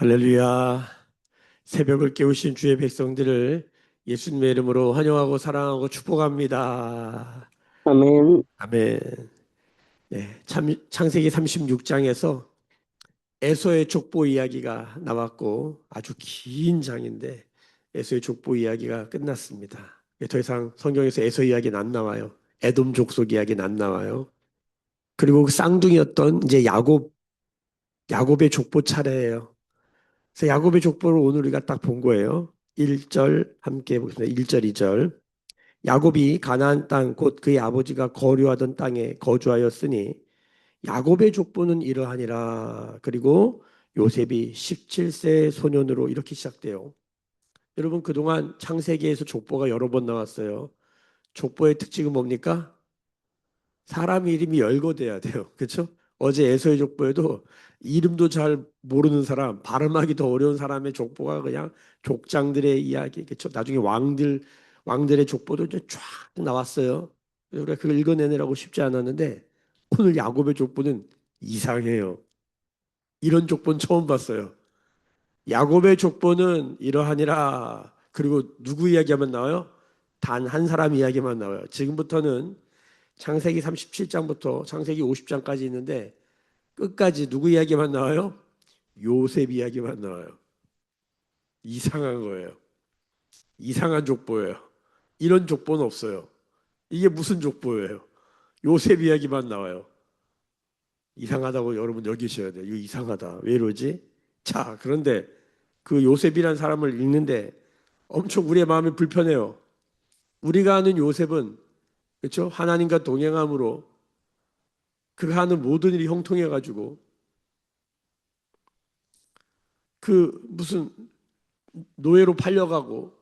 할렐루야. 새벽을 깨우신 주의 백성들을 예수님의 이름으로 환영하고 사랑하고 축복합니다. 아멘. 아멘. 네, 창세기 36장에서 에서의 족보 이야기가 나왔고 아주 긴 장인데 에서의 족보 이야기가 끝났습니다. 더 이상 성경에서 에서 이야기는 안 나와요. 에돔 족속 이야기는 안 나와요. 그리고 그 쌍둥이였던 이제 야곱의 족보 차례예요. 그래서 야곱의 족보를 오늘 우리가 딱 본 거예요. 1절 함께 보겠습니다. 1절, 2절. 야곱이 가나안 땅 곧 그의 아버지가 거류하던 땅에 거주하였으니 야곱의 족보는 이러하니라. 그리고 요셉이 17세 소년으로 이렇게 시작돼요. 여러분 그동안 창세기에서 족보가 여러 번 나왔어요. 족보의 특징은 뭡니까? 사람 이름이 열거돼야 돼요. 그렇죠? 어제 에서의 족보에도 이름도 잘 모르는 사람, 발음하기 더 어려운 사람의 족보가 그냥 족장들의 이야기, 그렇죠? 나중에 왕들의 족보도 이제 쫙 나왔어요. 우리가 그걸 읽어내느라고 쉽지 않았는데 오늘 야곱의 족보는 이상해요. 이런 족보는 처음 봤어요. 야곱의 족보는 이러하니라. 그리고 누구 이야기하면 나와요? 단 한 사람 이야기만 나와요. 지금부터는 창세기 37장부터 창세기 50장까지 있는데 끝까지 누구 이야기만 나와요? 요셉 이야기만 나와요. 이상한 거예요. 이상한 족보예요. 이런 족보는 없어요. 이게 무슨 족보예요? 요셉 이야기만 나와요. 이상하다고 여러분 여기셔야 돼요. 이거 이상하다. 왜 이러지? 자, 그런데 그 요셉이란 사람을 읽는데 엄청 우리의 마음이 불편해요. 우리가 아는 요셉은 그렇죠? 하나님과 동행함으로 그가 하는 모든 일이 형통해 가지고 그 무슨 노예로 팔려가고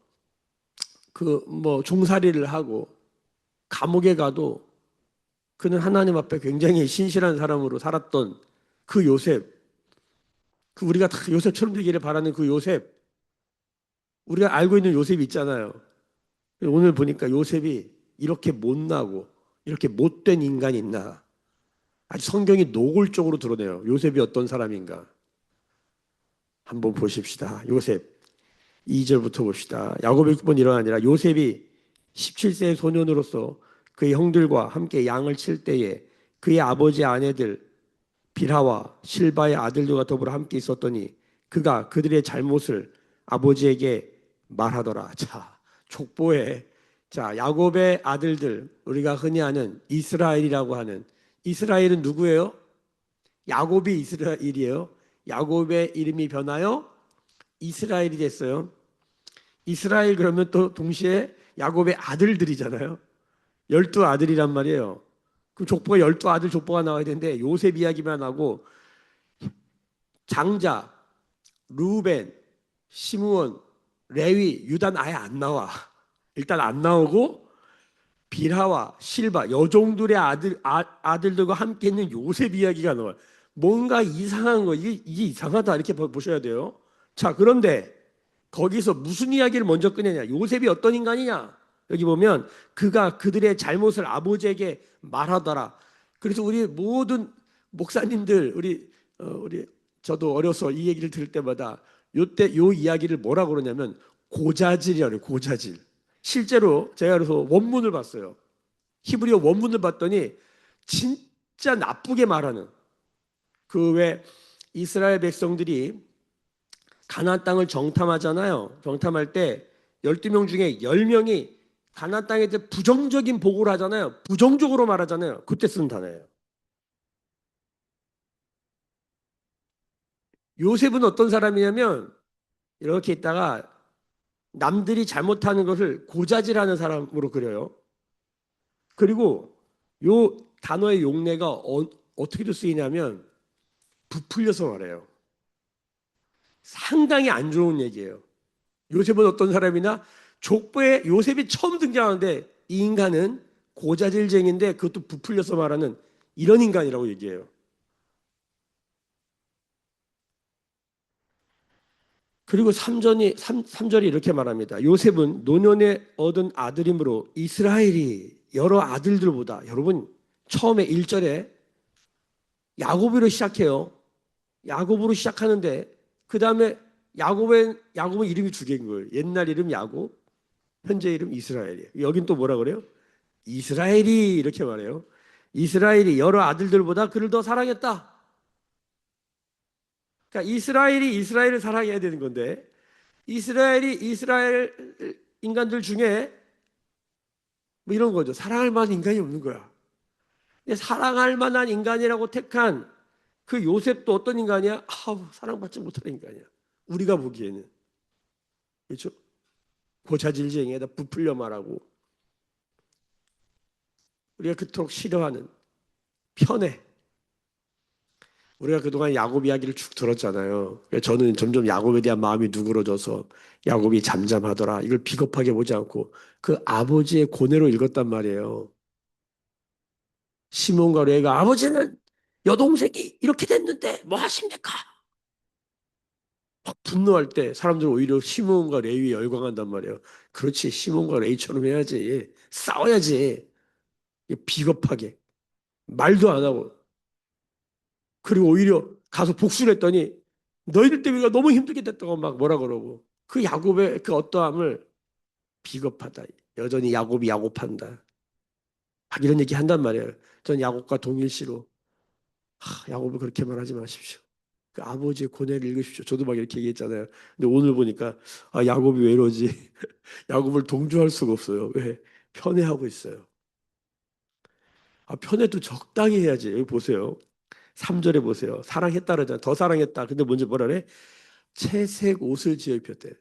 그 뭐 종살이를 하고 감옥에 가도 그는 하나님 앞에 굉장히 신실한 사람으로 살았던 그 요셉, 그 우리가 다 요셉처럼 되기를 바라는 그 요셉, 우리가 알고 있는 요셉이 있잖아요. 오늘 보니까 요셉이 이렇게 못나고 이렇게 못된 인간이 있나? 아주 성경이 노골적으로 드러내요. 요셉이 어떤 사람인가? 한번 보십시다. 요셉 2절부터 봅시다. 야곱의 국본 일어나니라 요셉이 17세 소년으로서 그의 형들과 함께 양을 칠 때에 그의 아버지 아내들 빌하와 실바의 아들들과 더불어 함께 있었더니 그가 그들의 잘못을 아버지에게 말하더라. 자, 족보에 자, 야곱의 아들들 우리가 흔히 아는 이스라엘이라고 하는 이스라엘은 누구예요? 야곱이 이스라엘이에요. 야곱의 이름이 변하여 이스라엘이 됐어요. 이스라엘 그러면 또 동시에 야곱의 아들들이잖아요. 12아들이란 말이에요. 그럼 족보가 12아들 족보가 나와야 되는데 요셉 이야기만 하고 장자, 루벤, 시므온, 레위, 유다는 아예 안 나와. 일단 안 나오고 빌하와 실바 여종들의 아들들과 함께 있는 요셉 이야기가 나와요. 뭔가 이상한 거 이게 이상하다 이렇게 보셔야 돼요. 자, 그런데 거기서 무슨 이야기를 먼저 꺼내냐? 요셉이 어떤 인간이냐? 여기 보면 그가 그들의 잘못을 아버지에게 말하더라. 그래서 우리 모든 목사님들 우리 저도 어려서 이 얘기를 들을 때마다 요때 요 이야기를 뭐라 그러냐면 고자질이라고 해요. 고자질. 실제로 제가 그래서 원문을 봤어요. 히브리어 원문을 봤더니 진짜 나쁘게 말하는 그 왜 이스라엘 백성들이 가나안 땅을 정탐하잖아요. 정탐할 때 12명 중에 10명이 가나안 땅에 대해 부정적인 보고를 하잖아요. 부정적으로 말하잖아요. 그때 쓴 단어예요. 요셉은 어떤 사람이냐면 이렇게 있다가 남들이 잘못하는 것을 고자질하는 사람으로 그려요. 그리고 요 단어의 용례가 어떻게 쓰이냐면 부풀려서 말해요. 상당히 안 좋은 얘기예요. 요셉은 어떤 사람이나 족보에 요셉이 처음 등장하는데 이 인간은 고자질쟁인데 그것도 부풀려서 말하는 이런 인간이라고 얘기해요. 그리고 3절이 이렇게 말합니다. 요셉은 노년에 얻은 아들이므로 이스라엘이 여러 아들들보다 여러분 처음에 1절에 야곱으로 시작해요. 야곱으로 시작하는데 그 다음에 야곱은 이름이 두 개인 거예요. 옛날 이름 야곱, 현재 이름 이스라엘이에요. 여긴 또 뭐라 그래요? 이스라엘이 이렇게 말해요. 이스라엘이 여러 아들들보다 그를 더 사랑했다. 그러니까 이스라엘이 이스라엘을 사랑해야 되는 건데 이스라엘이 이스라엘 인간들 중에 뭐 이런 거죠. 사랑할 만한 인간이 없는 거야. 근데 사랑할 만한 인간이라고 택한 그 요셉도 어떤 인간이야? 아우, 사랑받지 못하는 인간이야. 우리가 보기에는. 그렇죠? 고자질쟁이에다 부풀려 말하고 우리가 그토록 싫어하는 편애. 우리가 그동안 야곱 이야기를 쭉 들었잖아요. 저는 점점 야곱에 대한 마음이 누그러져서 야곱이 잠잠하더라. 이걸 비겁하게 보지 않고 그 아버지의 고뇌로 읽었단 말이에요. 시몬과 레위가 아버지는 여동생이 이렇게 됐는데 뭐 하십니까? 막 분노할 때 사람들 오히려 시몬과 레위에 열광한단 말이에요. 그렇지, 시몬과 레위처럼 해야지. 싸워야지. 비겁하게 말도 안 하고 그리고 오히려 가서 복수를 했더니 너희들 때문에 우리가 너무 힘들게 됐다고 막 뭐라 그러고 그 야곱의 그 어떠함을 비겁하다. 여전히 야곱이 야곱한다. 막 이런 얘기 한단 말이에요. 전 야곱과 동일시로 야곱을 그렇게 말하지 마십시오. 그 아버지의 고뇌를 읽으십시오. 저도 막 이렇게 얘기했잖아요. 근데 오늘 보니까 야곱이 왜 이러지? 야곱을 동조할 수가 없어요. 왜? 편애하고 있어요. 편애도 적당히 해야지. 여기 보세요. 3절에 보세요. 사랑했다 그러잖아. 더 사랑했다. 근데 먼저 뭐라 그래? 채색 옷을 지어 입혔대.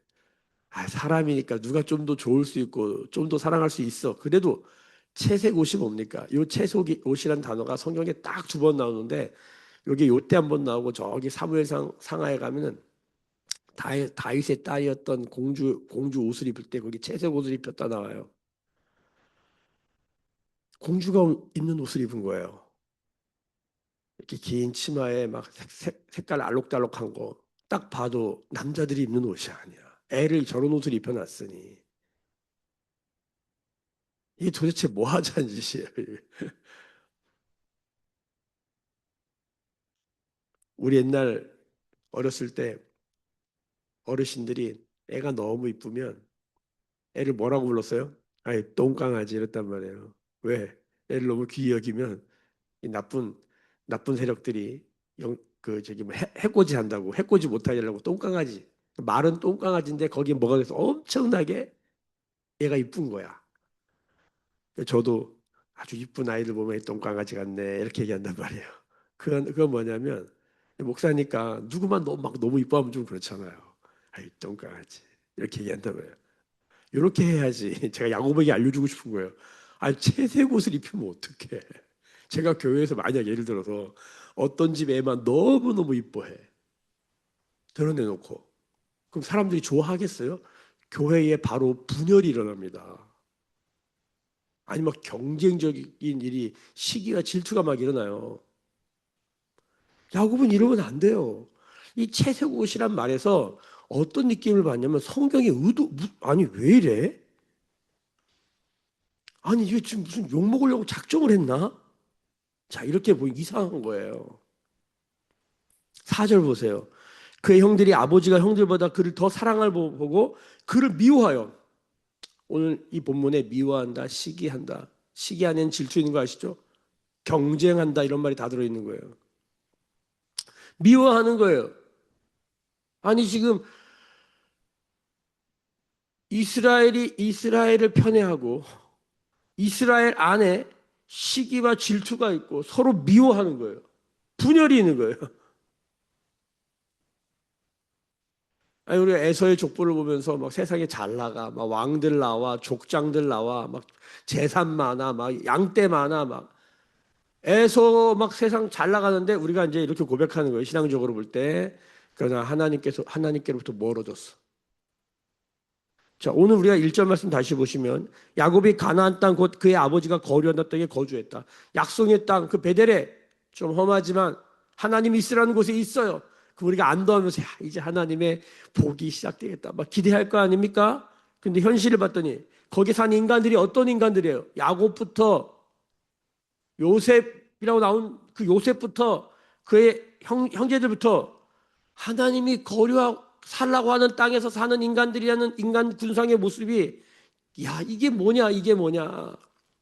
사람이니까 누가 좀 더 좋을 수 있고 좀 더 사랑할 수 있어. 그래도 채색 옷이 뭡니까? 이 채색 옷이란 단어가 성경에 딱 두 번 나오는데 여기 요때 한 번 나오고 저기 사무엘상 상하에 가면은 다윗의 딸이었던 공주 옷을 입을 때 거기 채색 옷을 입혔다 나와요. 공주가 입는 옷을 입은 거예요. 이렇게 긴 치마에 막 색깔 알록달록한 거 딱 봐도 남자들이 입는 옷이 아니야. 애를 저런 옷을 입혀놨으니 이게 도대체 뭐 하자는 짓이에요. 우리 옛날 어렸을 때 어르신들이 애가 너무 이쁘면 애를 뭐라고 불렀어요? 아니 똥강아지 이랬단 말이에요. 왜? 애를 너무 귀히 여기면 이 나쁜 세력들이 그 저기 뭐 해코지 한다고 해코지 못하게 하려고 똥강아지 말은 똥강아지인데 거기에 뭐가 돼서 엄청나게 얘가 이쁜 거야. 저도 아주 이쁜 아이들 보면 똥강아지 같네 이렇게 얘기한단 말이에요. 그건 뭐냐면 목사니까 누구만 너무 이뻐하면 좀 그렇잖아요. 아이 똥강아지 이렇게 얘기한단 말이에요. 이렇게 해야지. 제가 야곱에게 알려주고 싶은 거예요. 채색 옷을 입히면 어떡해. 제가 교회에서 만약 예를 들어서 어떤 집 애만 너무너무 이뻐해. 드러내놓고. 그럼 사람들이 좋아하겠어요? 교회에 바로 분열이 일어납니다. 아니 막 경쟁적인 일이 시기가 질투가 막 일어나요. 야곱은 이러면 안 돼요. 이 채색 옷이란 말에서 어떤 느낌을 받냐면 성경의 아니 왜 이래? 아니 이게 지금 무슨 욕 먹으려고 작정을 했나? 자 이렇게 보기 이상한 거예요. 4절 보세요. 그의 형들이 아버지가 형들보다 그를 더 사랑을 보고 그를 미워하여 오늘 이 본문에 미워한다, 시기한다. 시기 안에는 질투 있는 거 아시죠? 경쟁한다 이런 말이 다 들어있는 거예요. 미워하는 거예요. 아니 지금 이스라엘이 이스라엘을 편애하고 이스라엘 안에 시기와 질투가 있고 서로 미워하는 거예요. 분열이 있는 거예요. 아니 우리가 에서의 족보를 보면서 막 세상에 잘 나가, 막 왕들 나와, 족장들 나와, 막 재산 많아, 막 양떼 많아, 막 에서 막 세상 잘 나가는데 우리가 이제 이렇게 고백하는 거예요. 신앙적으로 볼 때. 그러나 하나님께로부터 멀어졌어. 자, 오늘 우리가 1절 말씀 다시 보시면 야곱이 가나안 땅 곧 그의 아버지가 거류한 땅에 거주했다. 약속의 땅 그 베델에 좀 험하지만 하나님이 있으라는 곳에 있어요. 그 우리가 안도하면서 이제 하나님의 복이 시작되겠다. 막 기대할 거 아닙니까? 근데 현실을 봤더니 거기 산 인간들이 어떤 인간들이에요? 야곱부터 요셉이라고 나온 그 요셉부터 그의 형제들부터 하나님이 거류하고 살라고 하는 땅에서 사는 인간들이라는 인간 군상의 모습이, 야, 이게 뭐냐, 이게 뭐냐.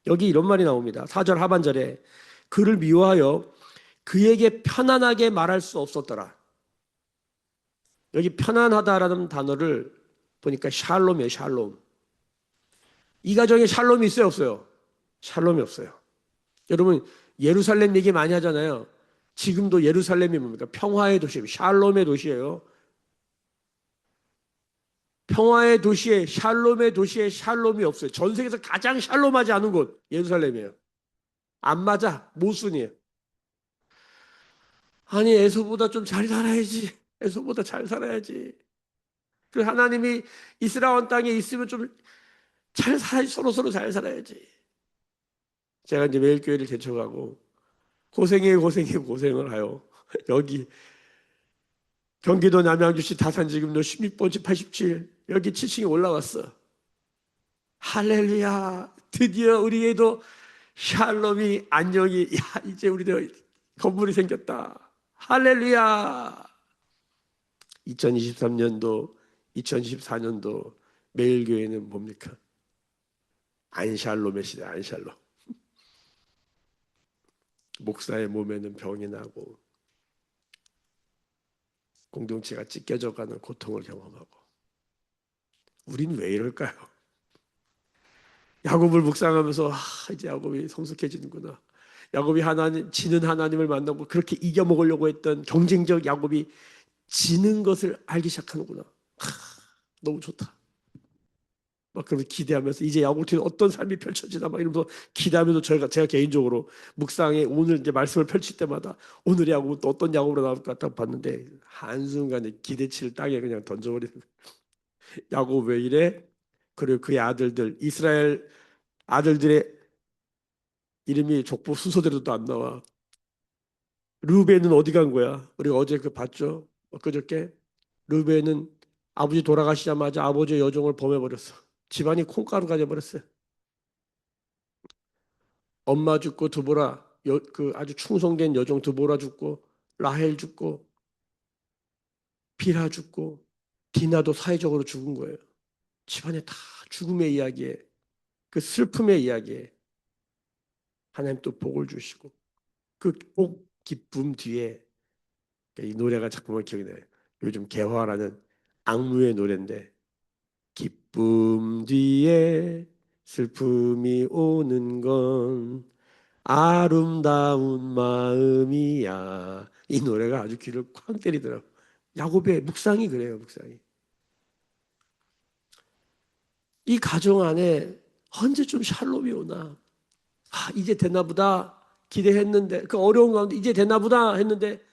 여기 이런 말이 나옵니다. 4절 하반절에 그를 미워하여 그에게 편안하게 말할 수 없었더라. 여기 편안하다라는 단어를 보니까 샬롬이에요, 샬롬. 이 가정에 샬롬이 있어요, 없어요? 샬롬이 없어요. 여러분, 예루살렘 얘기 많이 하잖아요. 지금도 예루살렘이 뭡니까? 평화의 도시예요. 샬롬의 도시예요. 평화의 도시에, 샬롬의 도시에 샬롬이 없어요. 전 세계에서 가장 샬롬하지 않은 곳 예루살렘이에요. 안 맞아. 모순이에요. 아니, 에서보다 좀 잘 살아야지. 에서보다 잘 살아야지. 그 하나님이 이스라엘 땅에 있으면 좀 잘 살아야지. 서로 잘 살아야지. 제가 이제 매일 교회를 개척하고 고생을 하여 여기 경기도 남양주시 다산지금도 16번지 87 여기 7층에 올라왔어. 할렐루야. 드디어 우리에도 샬롬이 안녕이, 야, 이제 우리도 건물이 생겼다. 할렐루야. 2023년도 2024년도 매일교회는 뭡니까? 안샬롬의 시대. 안샬롬. 목사의 몸에는 병이 나고 공동체가 찢겨져가는 고통을 경험하고, 우린 왜 이럴까요? 야곱을 묵상하면서 이제 야곱이 성숙해지는구나. 야곱이 하나님, 지는 하나님을 만나고 그렇게 이겨먹으려고 했던 경쟁적 야곱이 지는 것을 알기 시작하는구나. 너무 좋다. 막 그러면서 기대하면서 이제 야곱팀은 어떤 삶이 펼쳐지나 막 이러면서 기대하면서 제가 개인적으로 묵상에 오늘 이제 말씀을 펼칠 때마다 오늘 야곱은 또 어떤 야곱으로 나올까 딱 봤는데 한순간에 기대치를 땅에 그냥 던져버리는 거예요. 야곱 왜 이래? 그리고 그의 아들들, 이스라엘 아들들의 이름이 족보 순서대로 또 안 나와. 르우벤은 어디 간 거야? 우리가 어제 그 봤죠? 엊그저께 르우벤은 아버지 돌아가시자마자 아버지의 여종을 범해버렸어. 집안이 콩가루가 돼버렸어요. 엄마 죽고 드보라, 그 아주 충성된 여종 드보라 죽고 라헬 죽고 빌하 죽고 디나도 사회적으로 죽은 거예요. 집안에 다 죽음의 이야기에, 그 슬픔의 이야기에 하나님 또 복을 주시고, 그 복 기쁨 뒤에 이 노래가 자꾸만 기억이 나요. 요즘 개화라는 악무의 노래인데, 기쁨 뒤에 슬픔이 오는 건 아름다운 마음이야. 이 노래가 아주 귀를 쾅 때리더라고. 야곱의 묵상이 그래요, 묵상이. 이 가정 안에 언제쯤 샬롬이 오나? 이제 되나 보다 기대했는데, 그 어려운 가운데 이제 되나 보다 했는데,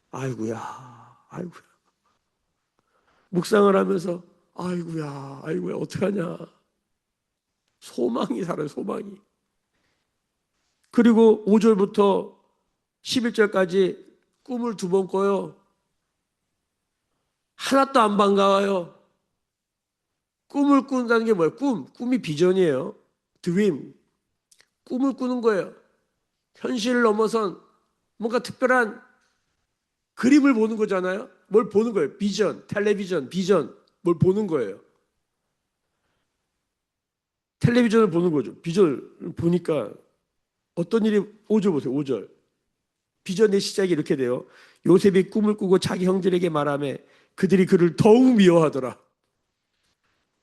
아이고야. 묵상을 하면서, 아이고야, 어떡하냐. 소망이 살아요, 소망이. 그리고 5절부터 11절까지 꿈을 2번 꿔요. 하나도 안 반가워요. 꿈을 꾼다는 게 뭐예요? 꿈이 비전이에요. 드림. 꿈을 꾸는 거예요. 현실을 넘어선 뭔가 특별한 그림을 보는 거잖아요. 뭘 보는 거예요? 비전, 텔레비전, 비전. 뭘 보는 거예요? 텔레비전을 보는 거죠. 비전을 보니까 어떤 일이, 5절 보세요. 5절. 비전의 시작이 이렇게 돼요. 요셉이 꿈을 꾸고 자기 형들에게 말하며 그들이 그를 더욱 미워하더라.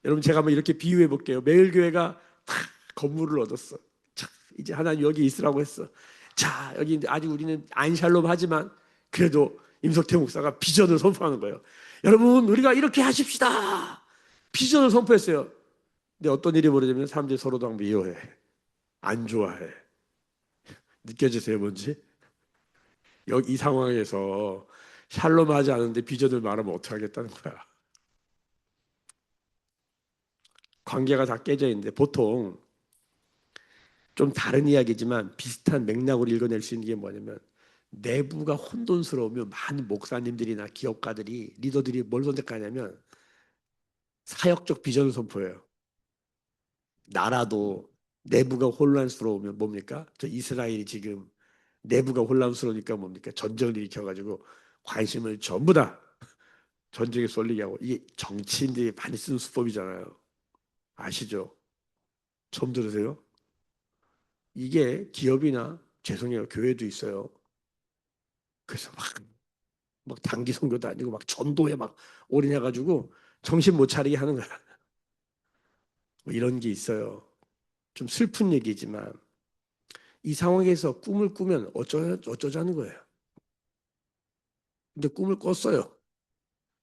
여러분, 제가 한번 이렇게 비유해 볼게요. 매일교회가 탁 건물을 얻었어. 자, 이제 하나님 여기 있으라고 했어. 자, 여기 아직 우리는 안샬롬 하지만 그래도 임석태 목사가 비전을 선포하는 거예요. 여러분, 우리가 이렇게 하십시다. 비전을 선포했어요. 근데 어떤 일이 벌어지면 사람들이 서로 다 미워해. 안 좋아해. 느껴지세요, 뭔지? 여기 이 상황에서 샬롬 하지 않은데 비전을 말하면 어떻게 하겠다는 거야. 관계가 다 깨져 있는데, 보통 좀 다른 이야기지만 비슷한 맥락으로 읽어낼 수 있는 게 뭐냐면, 내부가 혼돈스러우면 많은 목사님들이나 기업가들이, 리더들이 뭘 선택하냐면 사역적 비전을 선포해요. 나라도 내부가 혼란스러우면 뭡니까? 저 이스라엘이 지금 내부가 혼란스러우니까 뭡니까? 전쟁을 일으켜가지고 관심을 전부 다 전쟁에 쏠리게 하고. 이게 정치인들이 많이 쓰는 수법이잖아요. 아시죠? 처음 들으세요? 이게 기업이나, 죄송해요, 교회도 있어요. 그래서 막 단기 선교도 아니고 막 전도에 막 올인해가지고 정신 못 차리게 하는 거야. 뭐 이런 게 있어요. 좀 슬픈 얘기지만 이 상황에서 꿈을 꾸면 어쩌자는 거예요. 근데 꿈을 꿨어요.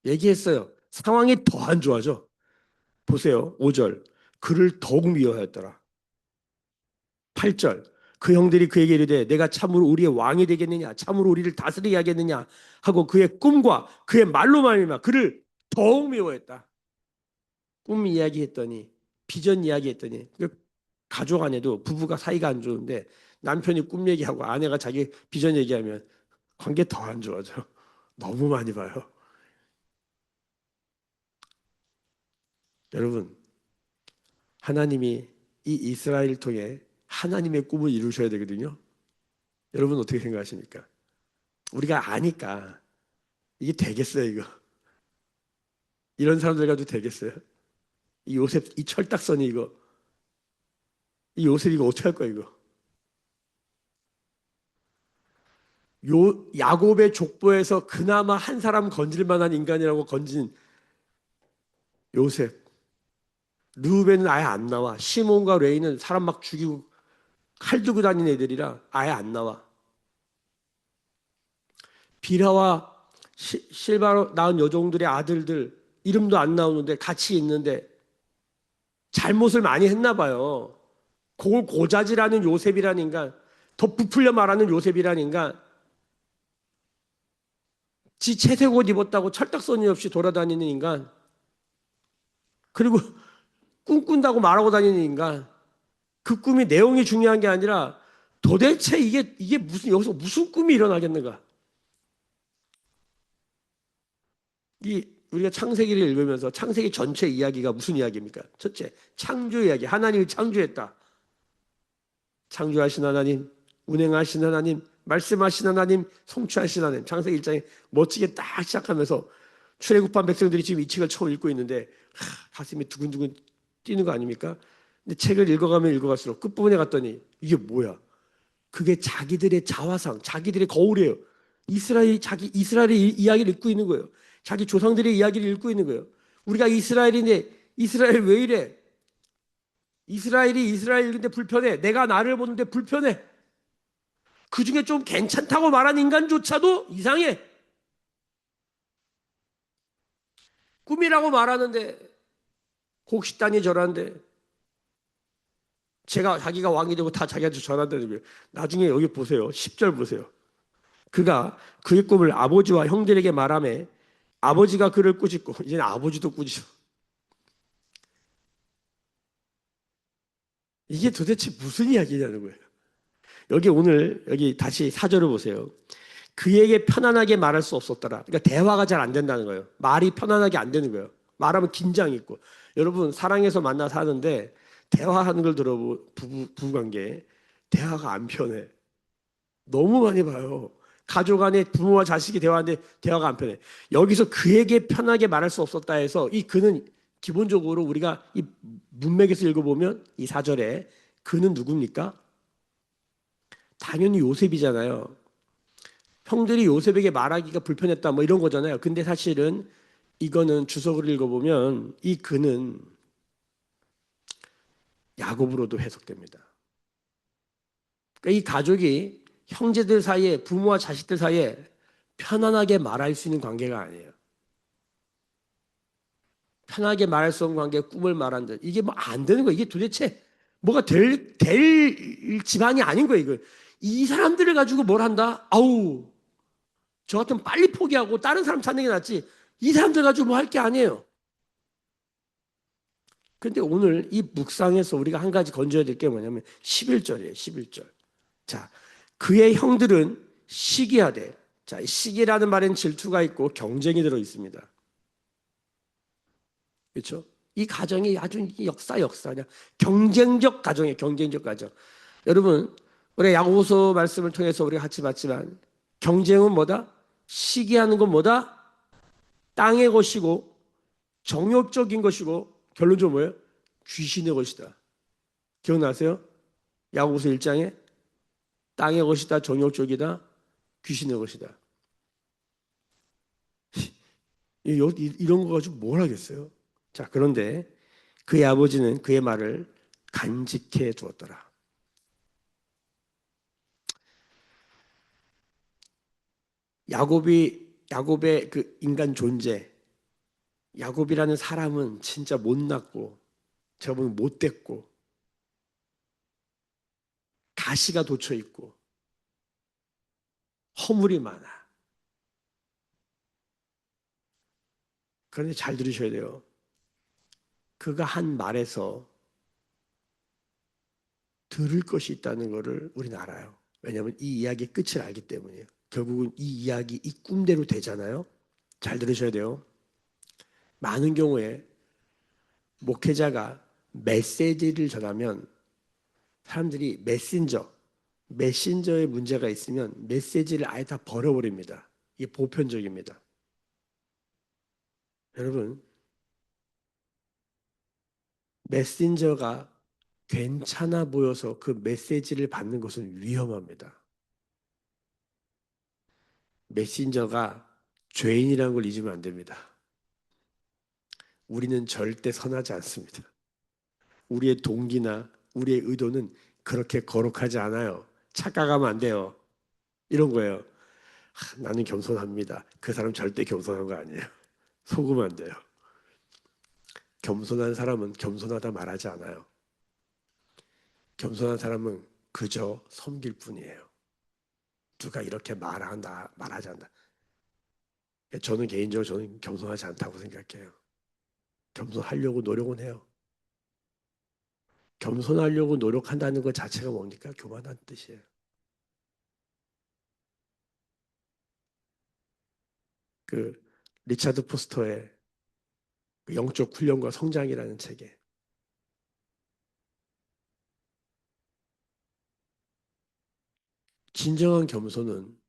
얘기했어요. 상황이 더 안 좋아져. 보세요. 5절. 그를 더욱 미워하였더라. 8절. 그 형들이 그에게 이르되 내가 참으로 우리의 왕이 되겠느냐, 참으로 우리를 다스리게 하겠느냐 하고 그의 꿈과 그의 말로 말미암아 그를 더욱 미워했다. 꿈 이야기했더니, 비전 이야기했더니, 가족 안에도 부부가 사이가 안 좋은데 남편이 꿈 얘기하고 아내가 자기 비전 얘기하면 관계 더 안 좋아져. 너무 많이 봐요. 여러분, 하나님이 이 이스라엘을 통해 하나님의 꿈을 이루셔야 되거든요. 여러분 어떻게 생각하십니까? 우리가 아니까 이게 되겠어요, 이거? 이런 사람들 가도 되겠어요? 이 요셉, 이 철딱선이 이거, 이 요셉 이거 어떻게 할 거야, 이거? 야곱의 족보에서 그나마 한 사람 건질 만한 인간이라고 건진 요셉. 르우벤은 아예 안 나와. 시몬과 레이는 사람 막 죽이고 칼 들고 다니는 애들이라 아예 안 나와. 비라와 실바로 낳은 여종들의 아들들 이름도 안 나오는데 같이 있는데 잘못을 많이 했나 봐요. 그걸 고자질하는 요셉이라는 인간, 더 부풀려 말하는 요셉이라는 인간, 지 채색 옷 입었다고 철딱서니 없이 돌아다니는 인간, 그리고 꿈꾼다고 말하고 다니는 인간. 그 꿈이 내용이 중요한 게 아니라 도대체 이게 무슨, 여기서 무슨 꿈이 일어나겠는가? 우리가 창세기를 읽으면서 창세기 전체 이야기가 무슨 이야기입니까? 첫째, 창조 이야기. 하나님이 창조했다. 창조하신 하나님, 운행하신 하나님, 말씀하신 하나님, 성취하신 하나님. 창세기 1장에 멋지게 딱 시작하면서 출애굽한 백성들이 지금 이 책을 처음 읽고 있는데 가슴이 두근두근 뛰는 거 아닙니까? 근데 책을 읽어가면 읽어갈수록 끝부분에 갔더니 이게 뭐야? 그게 자기들의 자화상, 자기들의 거울이에요. 이스라엘의 이야기를 읽고 있는 거예요. 자기 조상들의 이야기를 읽고 있는 거예요. 우리가 이스라엘인데 이스라엘 왜 이래? 이스라엘이 이스라엘인데 불편해. 내가 나를 보는데 불편해. 그 중에 좀 괜찮다고 말한 인간조차도 이상해. 꿈이라고 말하는데 곡식단이 절하는데 자기가 왕이 되고 다 자기한테 전한다는 거예요. 나중에 여기 보세요. 10절 보세요. 그가 그의 꿈을 아버지와 형들에게 말하며 아버지가 그를 꾸짖고, 이제는 아버지도 꾸짖어. 이게 도대체 무슨 이야기냐는 거예요. 여기 다시 4절을 보세요. 그에게 편안하게 말할 수 없었더라. 그러니까 대화가 잘 안 된다는 거예요. 말이 편안하게 안 되는 거예요. 말하면 긴장이 있고. 여러분 사랑해서 만나 사는데 대화하는 걸 들어보 부부관계 대화가 안 편해. 너무 많이 봐요. 가족 안에 부모와 자식이 대화하는데 대화가 안 편해. 여기서 그에게 편하게 말할 수 없었다 해서 이 그는 기본적으로 우리가 이 문맥에서 읽어보면 이 4절에 그는 누굽니까? 당연히 요셉이잖아요. 형들이 요셉에게 말하기가 불편했다 뭐 이런 거잖아요. 근데 사실은 이거는 주석을 읽어보면 이 그는 야곱으로도 해석됩니다. 그러니까 이 가족이 형제들 사이에 부모와 자식들 사이에 편안하게 말할 수 있는 관계가 아니에요. 편하게 말할 수 없는 관계, 꿈을 말한다. 이게 뭐 안 되는 거예요. 이게 도대체 뭐가 될 집안이 아닌 거예요. 이거. 이 사람들을 가지고 뭘 한다? 아우, 저 같으면 빨리 포기하고 다른 사람 찾는 게 낫지. 이 사람들 가지고 뭐 할 게 아니에요. 그런데 오늘 이 묵상에서 우리가 한 가지 건져야 될 게 뭐냐면 11절이에요. 11절. 자, 그의 형들은 시기하되. 자, 시기라는 말엔 질투가 있고 경쟁이 들어 있습니다. 그렇죠? 이 가정이 아주 역사 그냥 경쟁적 가정이에요. 경쟁적 가정. 여러분, 우리 야고보서 말씀을 통해서 우리가 같이 봤지만 경쟁은 뭐다? 시기하는 건 뭐다? 땅의 것이고 정욕적인 것이고 결론적으로 뭐예요? 귀신의 것이다. 기억나세요? 야고보서 1장에 땅의 것이다, 정욕적이다, 귀신의 것이다. 이런 거 가지고 뭘 하겠어요? 자, 그런데 그의 아버지는 그의 말을 간직해 두었더라. 야곱의 그 인간 존재, 야곱이라는 사람은 진짜 못났고, 제가 보면 못됐고, 가시가 돋쳐 있고, 허물이 많아. 그런데 잘 들으셔야 돼요. 그가 한 말에서 들을 것이 있다는 것을 우리는 알아요. 왜냐하면 이 이야기의 끝을 알기 때문이에요. 결국은 이 이야기, 이 꿈대로 되잖아요. 잘 들으셔야 돼요. 많은 경우에 목회자가 메시지를 전하면 사람들이 메신저에 문제가 있으면 메시지를 아예 다 버려버립니다. 이게 보편적입니다. 여러분, 메신저가 괜찮아 보여서 그 메시지를 받는 것은 위험합니다. 메신저가 죄인이라는 걸 잊으면 안 됩니다. 우리는 절대 선하지 않습니다. 우리의 동기나 우리의 의도는 그렇게 거룩하지 않아요. 착각하면 안 돼요. 이런 거예요. 나는 겸손합니다. 그 사람 절대 겸손한 거 아니에요. 속으면 안 돼요. 겸손한 사람은 겸손하다 말하지 않아요. 겸손한 사람은 그저 섬길 뿐이에요. 누가 이렇게 말하지 않는다. 저는 개인적으로 저는 겸손하지 않다고 생각해요. 겸손하려고 노력은 해요. 겸손하려고 노력한다는 것 자체가 뭡니까? 교만한 뜻이에요. 그 리차드 포스터의 그 영적 훈련과 성장이라는 책에 진정한 겸손은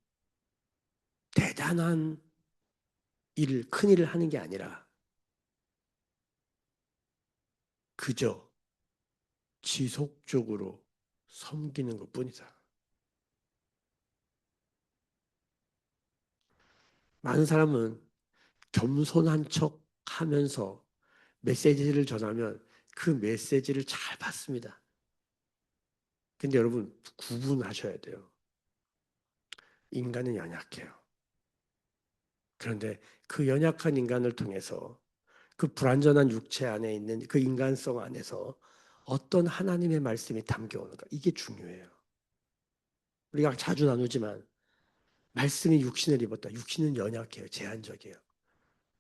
대단한 큰 일을 하는 게 아니라 그저 지속적으로 섬기는 것뿐이다. 많은 사람은 겸손한 척 하면서 메시지를 전하면 그 메시지를 잘 받습니다. 근데 여러분 구분하셔야 돼요. 인간은 연약해요. 그런데 그 연약한 인간을 통해서 그 불완전한 육체 안에 있는 그 인간성 안에서 어떤 하나님의 말씀이 담겨오는가 이게 중요해요. 우리가 자주 나누지만 말씀이 육신을 입었다. 육신은 연약해요. 제한적이에요.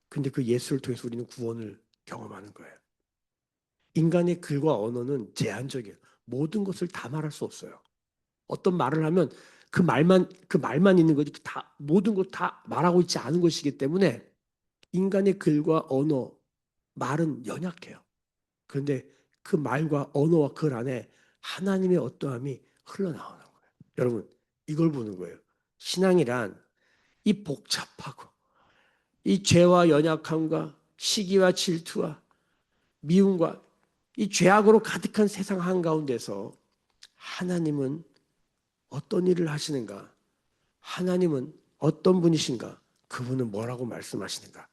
근데 그 예수를 통해서 우리는 구원을 경험하는 거예요. 인간의 글과 언어는 제한적이에요. 모든 것을 다 말할 수 없어요. 어떤 말을 하면 그 말만 있는 거지 다 모든 것 다 말하고 있지 않은 것이기 때문에 인간의 글과 언어, 말은 연약해요. 그런데 그 말과 언어와 글 안에 하나님의 어떠함이 흘러나오는 거예요. 여러분, 이걸 보는 거예요. 신앙이란 이 복잡하고 이 죄와 연약함과 시기와 질투와 미움과 이 죄악으로 가득한 세상 한가운데서 하나님은 어떤 일을 하시는가? 하나님은 어떤 분이신가? 그분은 뭐라고 말씀하시는가?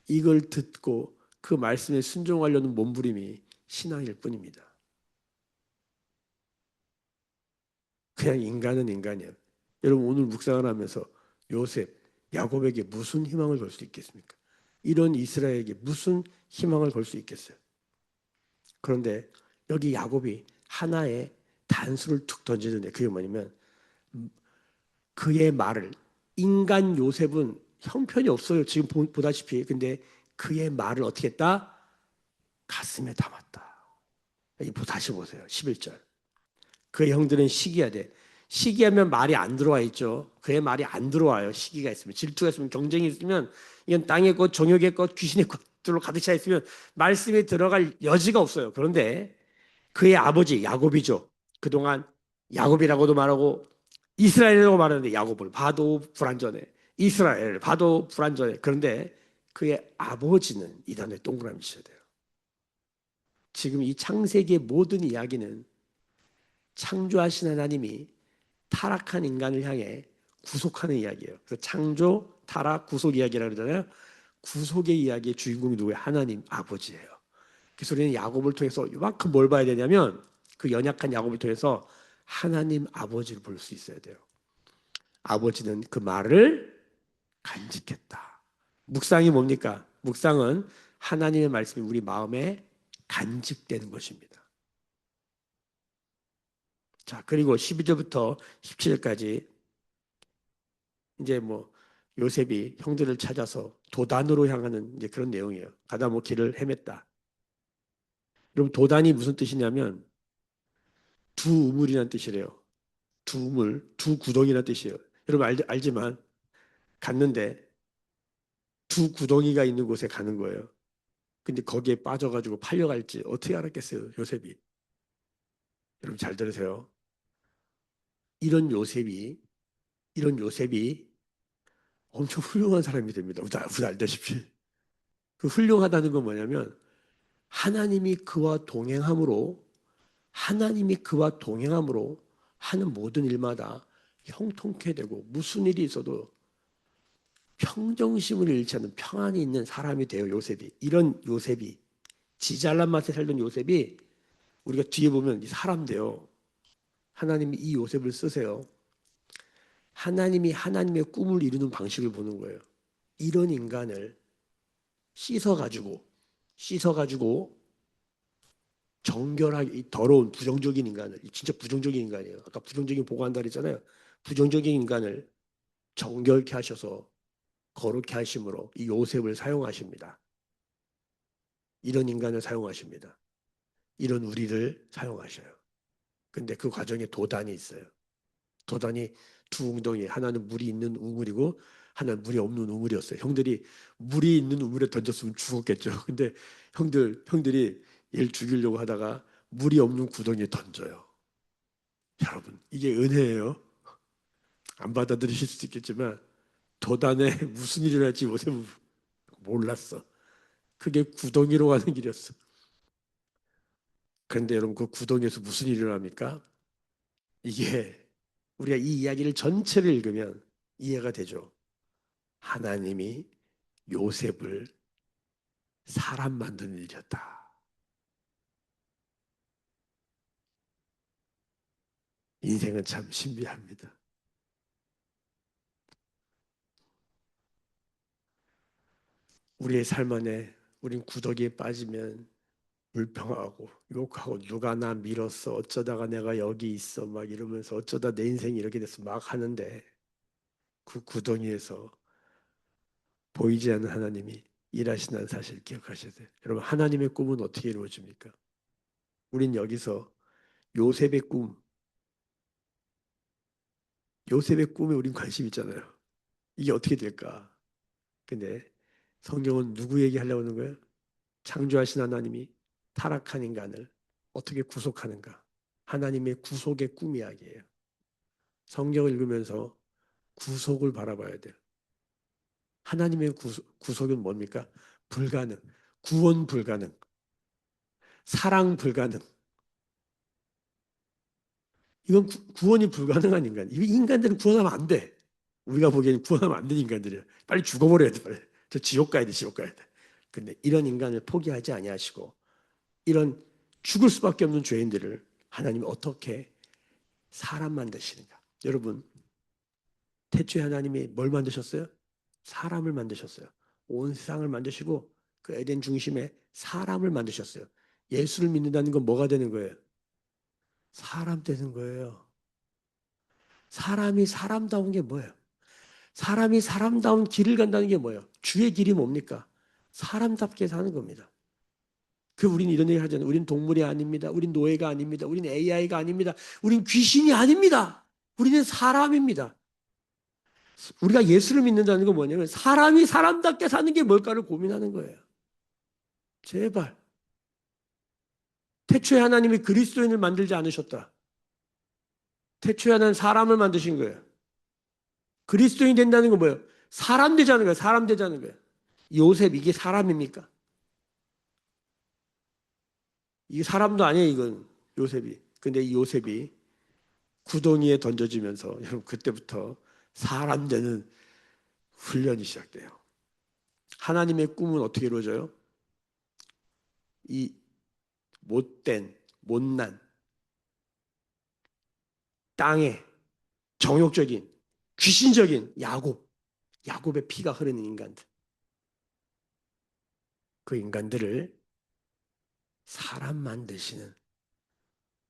이걸 듣고 그 말씀에 순종하려는 몸부림이 신앙일 뿐입니다. 그냥 인간은 인간이에요. 여러분 오늘 묵상을 하면서 요셉, 야곱에게 무슨 희망을 걸 수 있겠습니까? 이런 이스라엘에게 무슨 희망을 걸 수 있겠어요? 그런데 여기 야곱이 하나의 단수를 툭 던지는데 그게 뭐냐면 그의 말을 인간 요셉은 형편이 없어요. 지금 보다시피. 근데 그의 말을 어떻게 했다? 가슴에 담았다. 다시 보세요. 11절. 그의 형들은 시기하되 시기하면 말이 안 들어와 있죠. 그의 말이 안 들어와요. 시기가 있으면 질투가 있으면 경쟁이 있으면 이건 땅의 것, 정욕의 것, 귀신의 것들로 가득 차 있으면 말씀이 들어갈 여지가 없어요. 그런데 그의 아버지 야곱이죠. 그동안 야곱이라고도 말하고 이스라엘이라고 말하는데 야곱을 봐도 불완전해. 이스라엘 봐도 불완전해. 그런데 그의 아버지는 이 단어에 동그라미 치셔야 돼요. 지금 이 창세기의 모든 이야기는 창조하신 하나님이 타락한 인간을 향해 구속하는 이야기예요. 그래서 창조, 타락, 구속 이야기라고 그러잖아요. 구속의 이야기의 주인공이 누구예요? 하나님 아버지예요. 그래서 우리는 야곱을 통해서 이만큼 뭘 봐야 되냐면 그 연약한 야곱을 통해서 하나님 아버지를 볼 수 있어야 돼요. 아버지는 그 말을 간직했다. 묵상이 뭡니까? 묵상은 하나님의 말씀이 우리 마음에 간직되는 것입니다. 자, 그리고 12절부터 17절까지 이제 뭐 요셉이 형들을 찾아서 도단으로 향하는 이제 그런 내용이에요. 가다 뭐 길을 헤맸다. 여러분 도단이 무슨 뜻이냐면 두 우물이라는 뜻이래요. 두 우물, 두 구덩이라는 뜻이에요. 여러분 알지만 갔는데 두 구덩이가 있는 곳에 가는 거예요. 근데 거기에 빠져가지고 팔려갈지 어떻게 알았겠어요, 요셉이. 여러분 잘 들으세요. 이런 요셉이 이런 요셉이 엄청 훌륭한 사람이 됩니다. 우리 알다시피 그 훌륭하다는 건 뭐냐면 하나님이 그와 동행함으로 하는 모든 일마다 형통케 되고 무슨 일이 있어도 평정심을 잃지 않는 평안이 있는 사람이 돼요. 요셉이. 이런 요셉이 지잘난 맛에 살던 요셉이 우리가 뒤에 보면 사람 돼요. 하나님이 이 요셉을 쓰세요. 하나님이 하나님의 꿈을 이루는 방식을 보는 거예요. 이런 인간을 씻어가지고 정결하게 이 더러운 부정적인 인간을 진짜 부정적인 인간이에요. 아까 부정적인 보고한다 그랬잖아요. 부정적인 인간을 정결케 하셔서 거룩케 하심으로 이 요셉을 사용하십니다. 이런 인간을 사용하십니다. 이런 우리를 사용하셔요. 근데 그 과정에 도단이 있어요. 도단이 두 웅덩이, 하나는 물이 있는 우물이고 하나는 물이 없는 우물이었어요. 형들이 물이 있는 우물에 던졌으면 죽었겠죠. 근데 형들이 얘를 죽이려고 하다가 물이 없는 구덩이에 던져요. 여러분, 이게 은혜예요. 안 받아들이실 수도 있겠지만 도단에 무슨 일이 날지 요셉은 몰랐어. 그게 구덩이로 가는 길이었어. 그런데 여러분 그 구덩이에서 무슨 일이 일어납니까? 이게 우리가 이 이야기를 전체를 읽으면 이해가 되죠. 하나님이 요셉을 사람 만드는 일이었다. 인생은 참 신비합니다. 우리의 삶 안에 우린 구더기에 빠지면 불평하고 욕하고 누가 나 밀었어 어쩌다가 내가 여기 있어 막 이러면서 어쩌다 내 인생이 이렇게 됐어 막 하는데 그 구덩이에서 보이지 않는 하나님이 일하신다는 사실 기억하셔야 돼요. 여러분 하나님의 꿈은 어떻게 이루어집니까? 우린 여기서 요셉의 꿈, 요셉의 꿈에 우린 관심 있잖아요. 이게 어떻게 될까? 근데 성경은 누구 얘기하려고 하는 거예요? 창조하신 하나님이 타락한 인간을 어떻게 구속하는가? 하나님의 구속의 꿈 이야기예요. 성경을 읽으면서 구속을 바라봐야 돼요. 하나님의 구속은 뭡니까? 불가능, 구원 불가능, 사랑 불가능. 이건 구원이 불가능한 인간. 이 인간들은 구원하면 안 돼. 우리가 보기에는 구원하면 안 되는 인간들이야. 빨리 죽어버려야 돼. 빨리. 저 지옥 가야 돼. 지옥 가야 돼. 근데 이런 인간을 포기하지 아니하시고 이런 죽을 수밖에 없는 죄인들을 하나님이 어떻게 사람 만드시는가? 여러분, 태초에 하나님이 뭘 만드셨어요? 사람을 만드셨어요. 온 세상을 만드시고 그 에덴 중심에 사람을 만드셨어요. 예수를 믿는다는 건 뭐가 되는 거예요? 사람 되는 거예요. 사람이 사람다운 게 뭐예요? 사람이 사람다운 길을 간다는 게 뭐예요? 주의 길이 뭡니까? 사람답게 사는 겁니다. 그 우린 이런 얘기 하잖아요. 우린 동물이 아닙니다. 우린 노예가 아닙니다. 우린 AI가 아닙니다. 우린 귀신이 아닙니다. 우리는 사람입니다. 우리가 예수를 믿는다는 건 뭐냐면 사람이 사람답게 사는 게 뭘까를 고민하는 거예요. 제발. 태초에 하나님이 그리스도인을 만들지 않으셨다. 태초에 하나님 사람을 만드신 거예요. 그리스도인 된다는 건 뭐예요? 사람 되자는 거예요. 사람 되자는 거예요. 요셉 이게 사람입니까? 이게 사람도 아니에요, 이건. 요셉이. 근데 이 요셉이 구덩이에 던져지면서 여러분 그때부터 사람 되는 훈련이 시작돼요. 하나님의 꿈은 어떻게 이루어져요? 이 못된, 못난, 땅에 정욕적인, 귀신적인 야곱의 피가 흐르는 인간들. 그 인간들을 사람 만드시는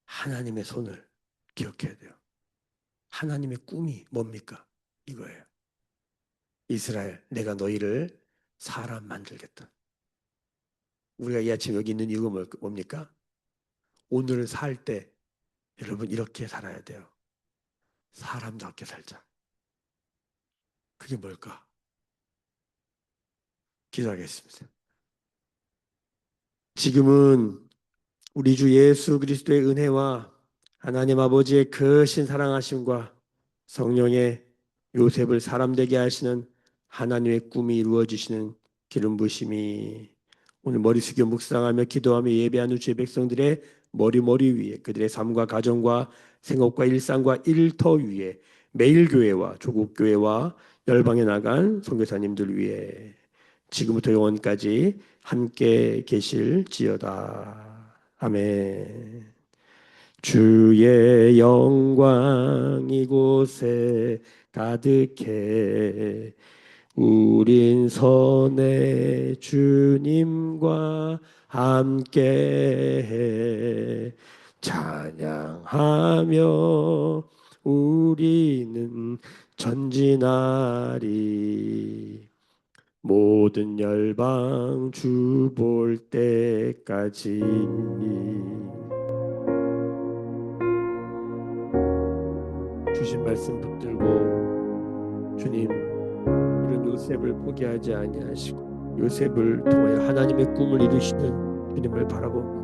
하나님의 손을 기억해야 돼요. 하나님의 꿈이 뭡니까? 이거예요. 이스라엘, 내가 너희를 사람 만들겠다. 우리가 이 아침 여기 있는 이유가 뭡니까? 오늘을 살 때 여러분 이렇게 살아야 돼요. 사람답게 살자. 그게 뭘까? 기도하겠습니다. 지금은 우리 주 예수 그리스도의 은혜와 하나님 아버지의 크신 사랑하심과 성령의 요셉을 사람 되게 하시는 하나님의 꿈이 이루어지시는 기름 부심이 오늘 머리 숙여 묵상하며 기도하며 예배하는 주의 백성들의 머리 위에 그들의 삶과 가정과 생업과 일상과 일터 위에 매일 교회와 조국 교회와 열방에 나간 선교사님들 위해 지금부터 영원까지 함께 계실지어다. 아멘. 주의 영광 이곳에 가득해 우린 선의 주님과 함께해 찬양하며 우리는 전진하리 모든 열방 주 볼 때까지. 주신 말씀 붙들고 주님 이런 요셉을 포기하지 아니하시고 요셉을 통하여 하나님의 꿈을 이루시는 주님을 바라봅니다.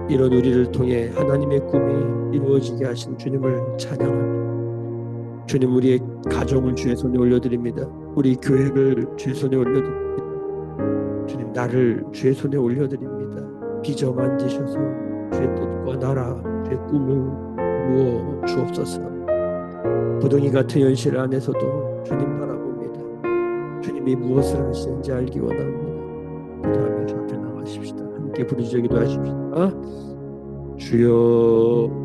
이런 우리를 통해 하나님의 꿈이 이루어지게 하신 주님을 찬양합니다. 주님 우리의 가정을 주의 손에 올려드립니다. 우리 교회를 주의 손에 올려드립니다. 주님 나를 주의 손에 올려드립니다. 빚어 만지셔서 주의 뜻과 나라 주의 꿈을 이루어 주옵소서. 부동이 같은 현실 안에서도 주님 바라봅니다. 주님이 무엇을 하시는지 알기 원합니다. 기도하며 주 앞에 나가십시다. 함께 부르짖어 기도하십시다. 주여